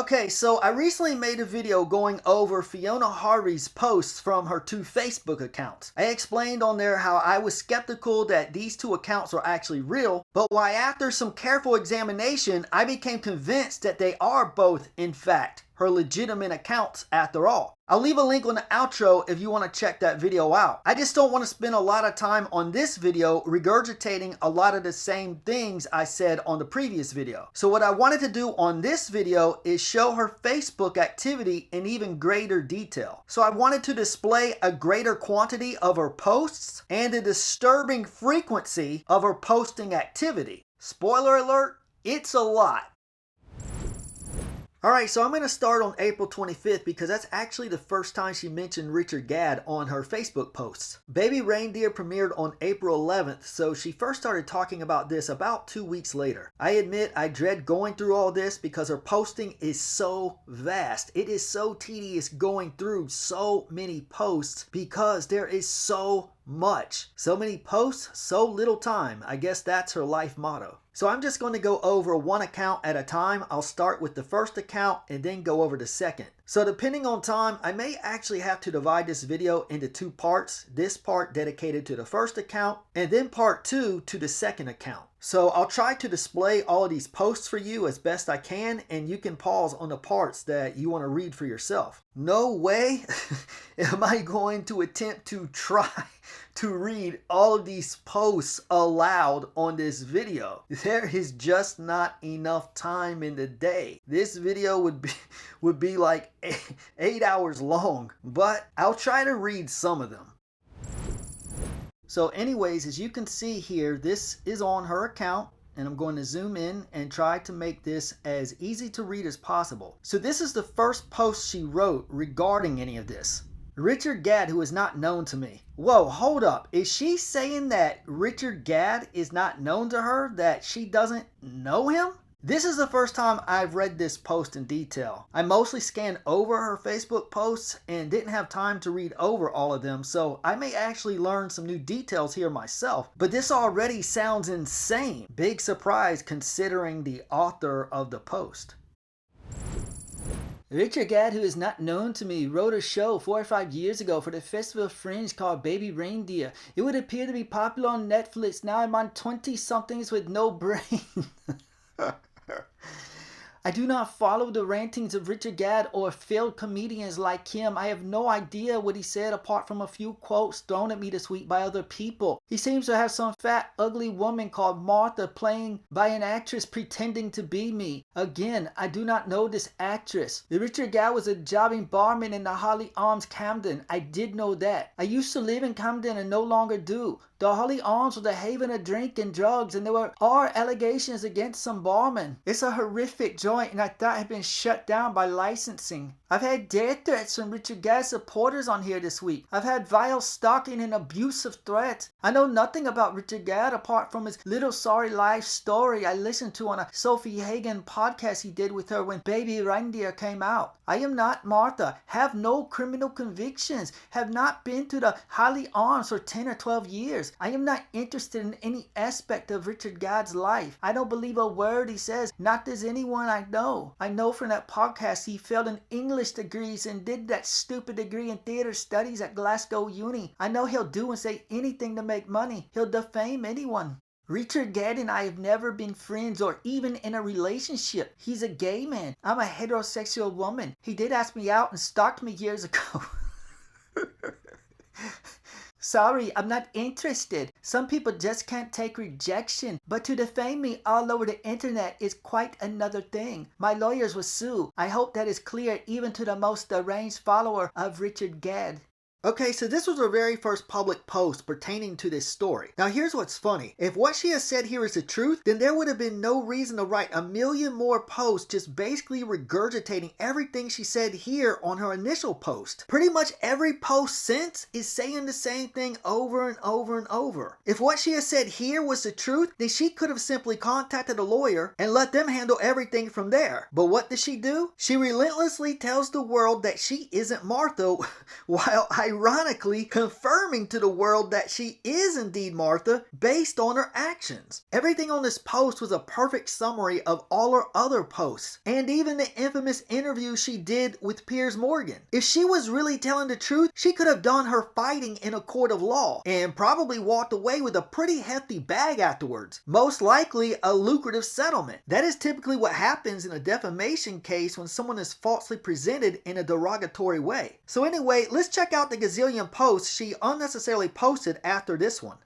Okay, so I recently made a video going over Fiona Harvey's posts from her two Facebook accounts. I explained on there how I was skeptical that these two accounts were actually real, but why after some careful examination, I became convinced that they are both, in fact, her legitimate accounts after all. I'll leave a link on the outro if you want to check that video out. I just don't want to spend a lot of time on this video regurgitating a lot of the same things I said on the previous video. So what I wanted to do on this video is show her Facebook activity in even greater detail. So I wanted to display a greater quantity of her posts and a disturbing frequency of her posting activity. Spoiler alert, it's a lot. Alright, so I'm going to start on April 25th because that's actually the first time she mentioned Richard Gadd on her Facebook posts. Baby Reindeer premiered on April 11th, so she first started talking about this about 2 weeks later. I admit I dread going through all this because her posting is so vast. It is so tedious going through so many posts because there is so much. So many posts, so little time. I guess that's her life motto. So I'm just going to go over one account at a time. I'll start with the first account and then go over the second. So depending on time, I may actually have to divide this video into two parts. This part dedicated to the first account and then part 2 to the second account. So I'll try to display all of these posts for you as best I can, and you can pause on the parts that you want to read for yourself. No way am I going to attempt to try to read all of these posts aloud on this video. There is just not enough time in the day. This video would be like 8 hours long, but I'll try to read some of them. So anyways, as you can see here, this is on her account, and I'm going to zoom in and try to make this as easy to read as possible. So this is the first post she wrote regarding any of this. Richard Gadd, who is not known to me. Whoa, hold up. Is she saying that Richard Gadd is not known to her? That she doesn't know him? This is the first time I've read this post in detail. I mostly scanned over her Facebook posts and didn't have time to read over all of them, so I may actually learn some new details here myself. But this already sounds insane. Big surprise considering the author of the post. Richard Gadd, who is not known to me, wrote a show 4 or 5 years ago for the Festival Fringe called Baby Reindeer. It would appear to be popular on Netflix. Now I'm on 20-somethings with no brain. I do not follow the rantings of Richard Gadd or failed comedians like him. I have no idea what he said apart from a few quotes thrown at me this week by other people. He seems to have some fat, ugly woman called Martha playing by an actress pretending to be me. Again, I do not know this actress. Richard Gadd was a jobbing barman in the Holly Arms, Camden. I did know that. I used to live in Camden and no longer do. The Holly Arms was a haven of drink and drugs, and there are allegations against some barmen. It's a horrific joint, and I thought it had been shut down by licensing. I've had death threats from Richard Gadd supporters on here this week. I've had vile stalking and abusive threats. I know nothing about Richard Gadd apart from his little sorry life story I listened to on a Sophie Hagen podcast he did with her when Baby Reindeer came out. I am not Martha, have no criminal convictions, have not been to the Holly Arms for 10 or 12 years. I am not interested in any aspect of Richard Gadd's life. I don't believe a word he says, not does anyone I know. I know from that podcast he failed in English degrees and did that stupid degree in theater studies at Glasgow Uni. I know he'll do and say anything to make money. He'll defame anyone. Richard Gadd and I have never been friends or even in a relationship. He's a gay man. I'm a heterosexual woman. He did ask me out and stalked me years ago. Sorry, I'm not interested. Some people just can't take rejection. But to defame me all over the internet is quite another thing. My lawyers will sue. I hope that is clear even to the most deranged follower of Richard Gadd. Okay, so this was her very first public post pertaining to this story. Now here's what's funny. If what she has said here is the truth, then there would have been no reason to write a million more posts just basically regurgitating everything she said here on her initial post. Pretty much every post since is saying the same thing over and over and over. If what she has said here was the truth, then she could have simply contacted a lawyer and let them handle everything from there. But what does she do? She relentlessly tells the world that she isn't Martha while ironically confirming to the world that she is indeed Martha based on her actions. Everything on this post was a perfect summary of all her other posts, and even the infamous interview she did with Piers Morgan. If she was really telling the truth, she could have done her fighting in a court of law and probably walked away with a pretty hefty bag afterwards. Most likely a lucrative settlement. That is typically what happens in a defamation case when someone is falsely presented in a derogatory way. So anyway, let's check out the gazillion posts she unnecessarily posted after this one.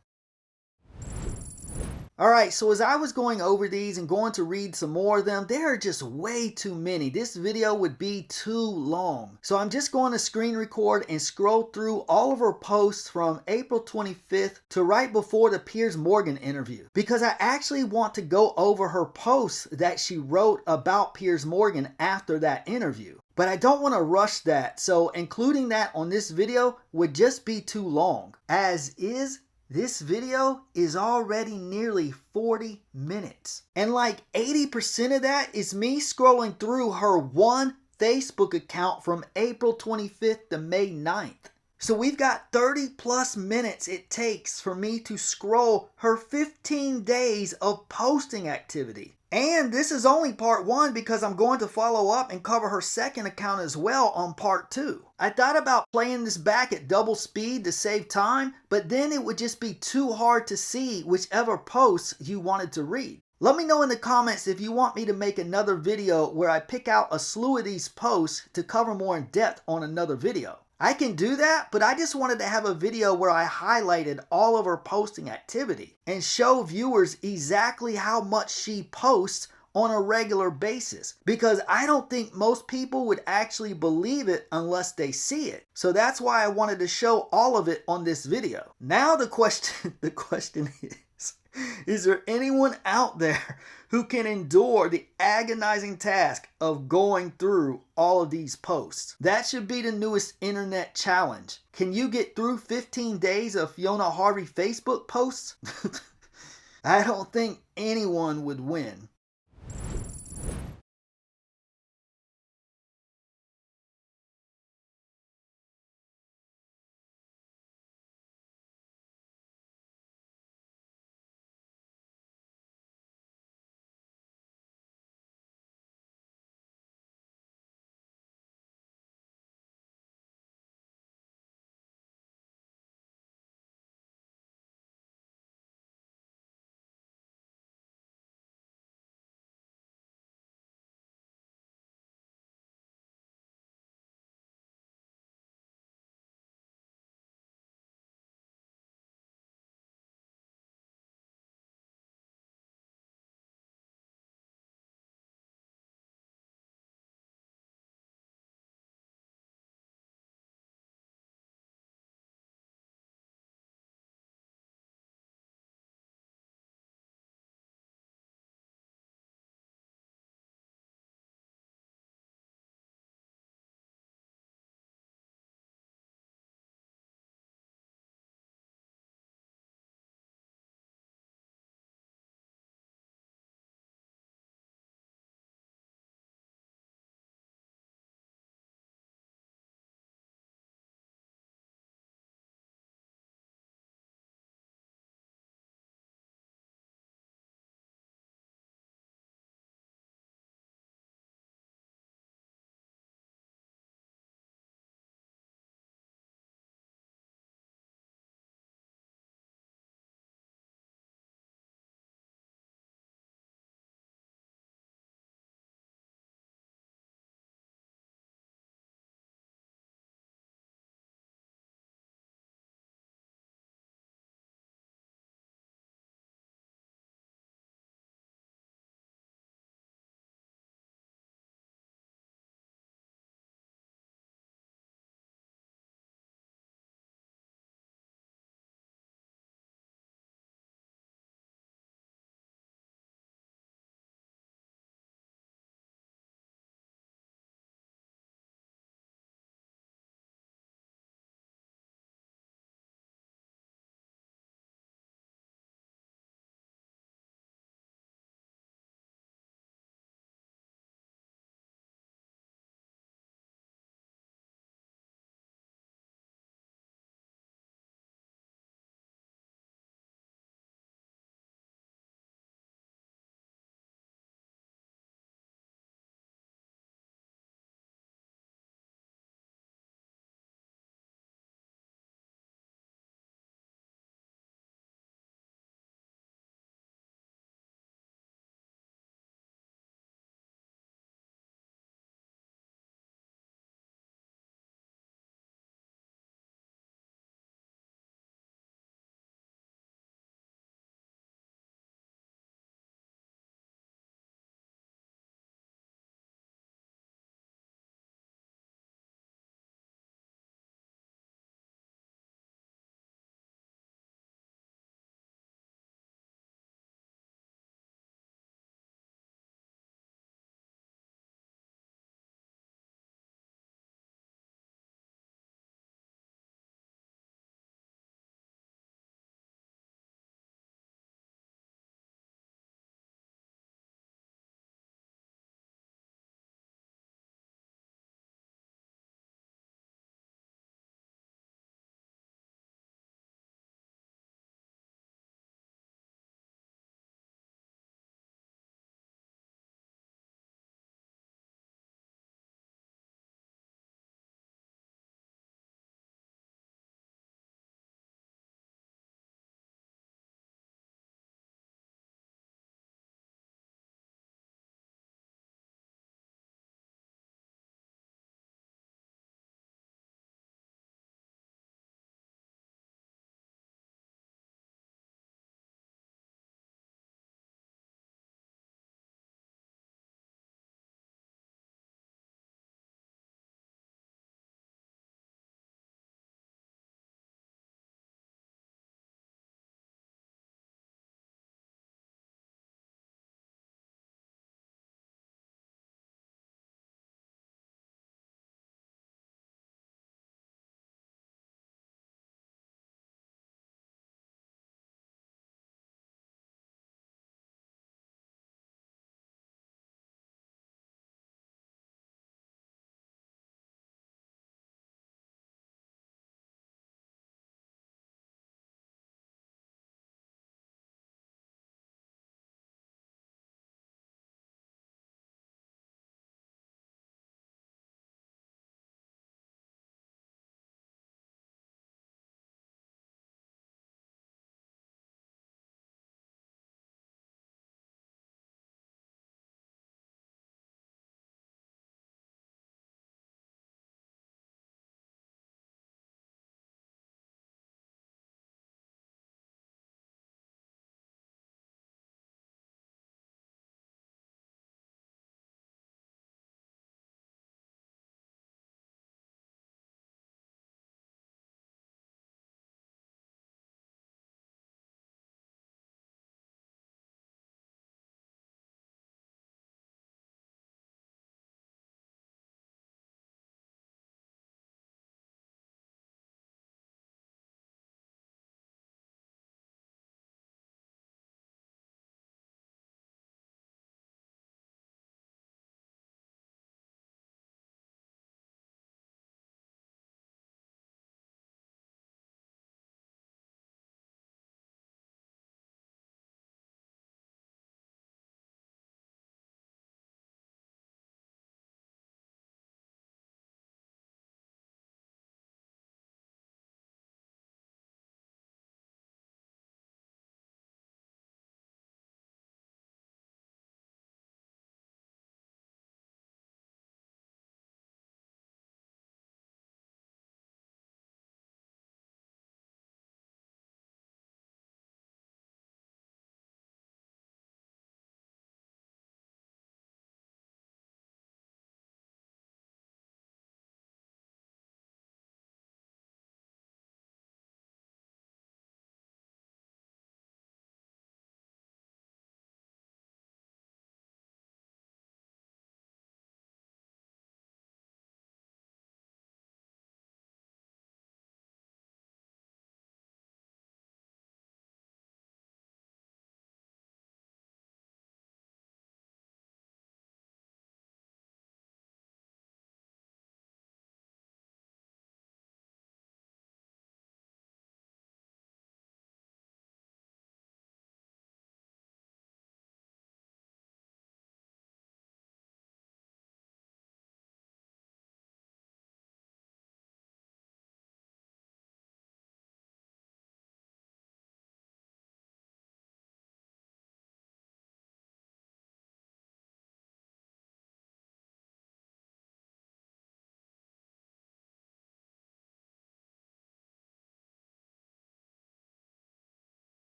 Alright, so as I was going over these and going to read some more of them, there are just way too many. This video would be too long. So I'm just going to screen record and scroll through all of her posts from April 25th to right before the Piers Morgan interview. Because I actually want to go over her posts that she wrote about Piers Morgan after that interview. But I don't want to rush that, so including that on this video would just be too long. As is, this video is already nearly 40 minutes. And like 80% of that is me scrolling through her one Facebook account from April 25th to May 9th. So we've got 30 plus minutes it takes for me to scroll her 15 days of posting activity. And this is only part 1 because I'm going to follow up and cover her second account as well on part 2. I thought about playing this back at double speed to save time, but then it would just be too hard to see whichever posts you wanted to read. Let me know in the comments if you want me to make another video where I pick out a slew of these posts to cover more in depth on another video. I can do that, but I just wanted to have a video where I highlighted all of her posting activity and show viewers exactly how much she posts on a regular basis, because I don't think most people would actually believe it unless they see it. So that's why I wanted to show all of it on this video. Now the question is there anyone out there who can endure the agonizing task of going through all of these posts? That should be the newest internet challenge. Can you get through 15 days of Fiona Harvey Facebook posts? I don't think anyone would win.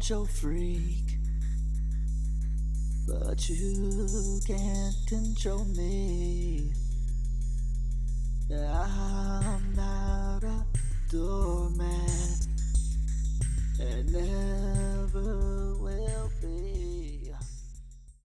control freak, but you can't control me. I'm not a doormat, and